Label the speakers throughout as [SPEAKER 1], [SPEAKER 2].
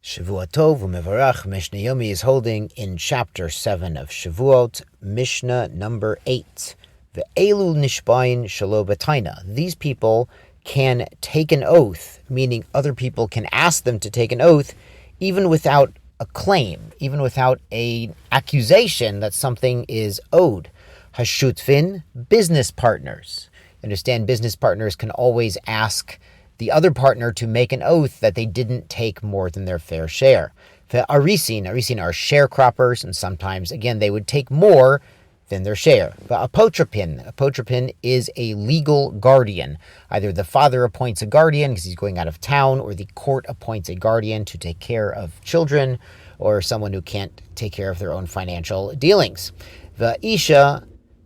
[SPEAKER 1] Shevuot Tov u'mevarach. Mishnah Yomi is holding in chapter 7 of Shevuot, Mishnah number 8. Ve'elu nishbayin shelo b'taina. These people can take an oath, meaning other people can ask them to take an oath, even without a claim, even without an accusation that something is owed. Hashutfin, business partners. Understand, business partners can always ask the other partner to make an oath that they didn't take more than their fair share. The arisin are sharecroppers, and sometimes, again, they would take more than their share. The apotropin is a legal guardian. Either the father appoints a guardian because he's going out of town, or the court appoints a guardian to take care of children, or someone who can't take care of their own financial dealings. The isha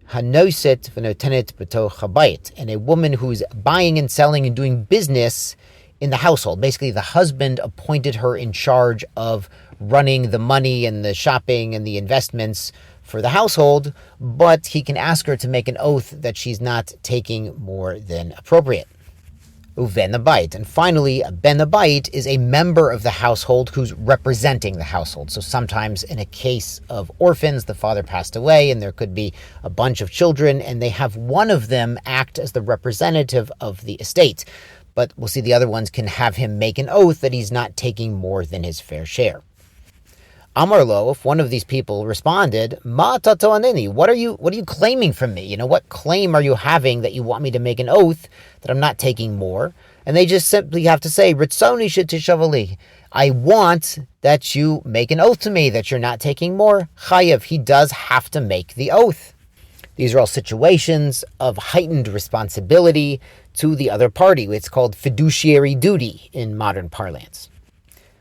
[SPEAKER 1] hanoset v'notenet b'toch habayit, and a woman who's buying and selling and doing business in the household. Basically, the husband appointed her in charge of running the money and the shopping and the investments for the household, but he can ask her to make an oath that she's not taking more than appropriate. Uven abayit. And finally, a ben abayit is a member of the household who's representing the household. So sometimes in a case of orphans, the father passed away and there could be a bunch of children, and they have one of them act as the representative of the estate. But we'll see the other ones can have him make an oath that he's not taking more than his fair share. Amarlo, if one of these people responded, Ma tato aneni, what are you claiming from me? What claim are you having that you want me to make an oath that I'm not taking more? And they just simply have to say, Ritzoni shetishavali, I want that you make an oath to me that you're not taking more. Chayev, he does have to make the oath. These are all situations of heightened responsibility to the other party. It's called fiduciary duty in modern parlance.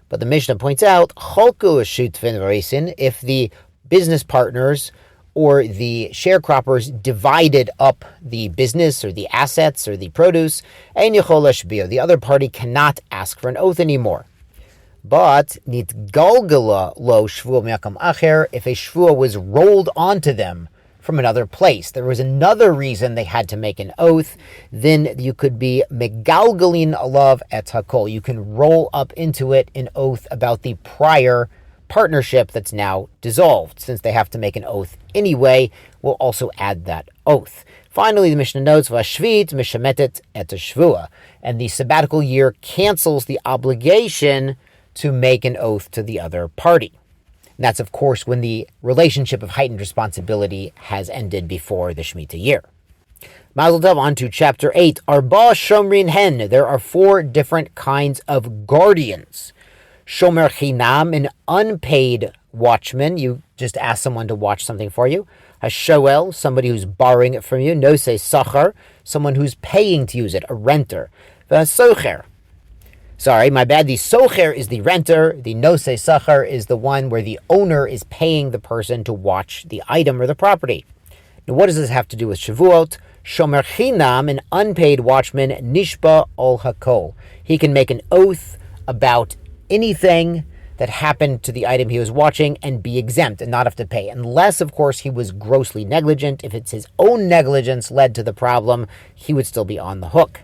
[SPEAKER 1] But the Mishnah points out, if the business partners or the sharecroppers divided up the business or the assets or the produce, the other party cannot ask for an oath anymore. But if a shvuah was rolled onto them from another place, there was another reason they had to make an oath, then you could be megalgalin alav et hakol. You can roll up into it an oath about the prior partnership that's now dissolved. Since they have to make an oath anyway, we'll also add that oath. Finally, the Mishnah notes, Vashvit mishametet et shvuah, and the sabbatical year cancels the obligation to make an oath to the other party. And that's, of course, when the relationship of heightened responsibility has ended before the Shemitah year. Mazel tov, on to chapter 8. Arba shomrim hen. There are 4 different kinds of guardians. Shomer chinam, an unpaid watchman. You just ask someone to watch something for you. Hashoel, somebody who's borrowing it from you. Nosei sachar, someone who's paying to use it, a renter. V'hasocher. Sorry, my bad. The socher is the renter. The nosei sachar is the one where the owner is paying the person to watch the item or the property. Now, what does this have to do with Shevuot? Shomer chinam, an unpaid watchman, nishba ol hakol. He can make an oath about anything that happened to the item he was watching and be exempt and not have to pay. Unless, of course, he was grossly negligent. If it's his own negligence led to the problem, he would still be on the hook.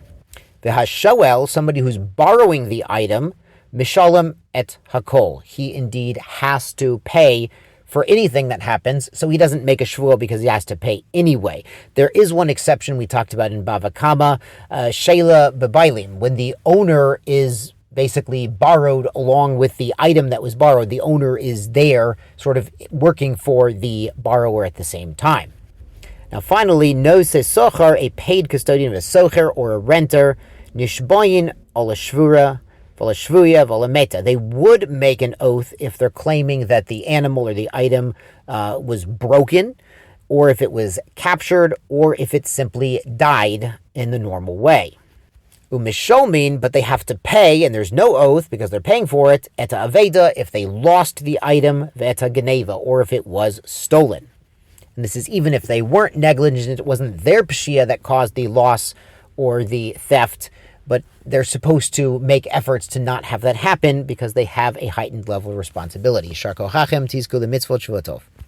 [SPEAKER 1] The hashoel, somebody who's borrowing the item, mishalem et hakol. He indeed has to pay for anything that happens, so he doesn't make a shvuah because he has to pay anyway. There is one exception we talked about in Bava Kama, sheila bebailim, when the owner is basically borrowed along with the item that was borrowed. The owner is there sort of working for the borrower at the same time. Now finally, nosei sochar, a paid custodian of a socher or a renter, nishbayin ala shvura, v'la shvuya, v'la meta. They would make an oath if they're claiming that the animal or the item was broken, or if it was captured, or if it simply died in the normal way. Umishomin, but they have to pay, and there's no oath because they're paying for it, eta aveda, if they lost the item, v'eta geneva, or if it was stolen. And this is even if they weren't negligent, it wasn't their pshia that caused the loss or the theft, but they're supposed to make efforts to not have that happen because they have a heightened level of responsibility. Shar kochachem tizku l'mitzvot Shevuot Tov.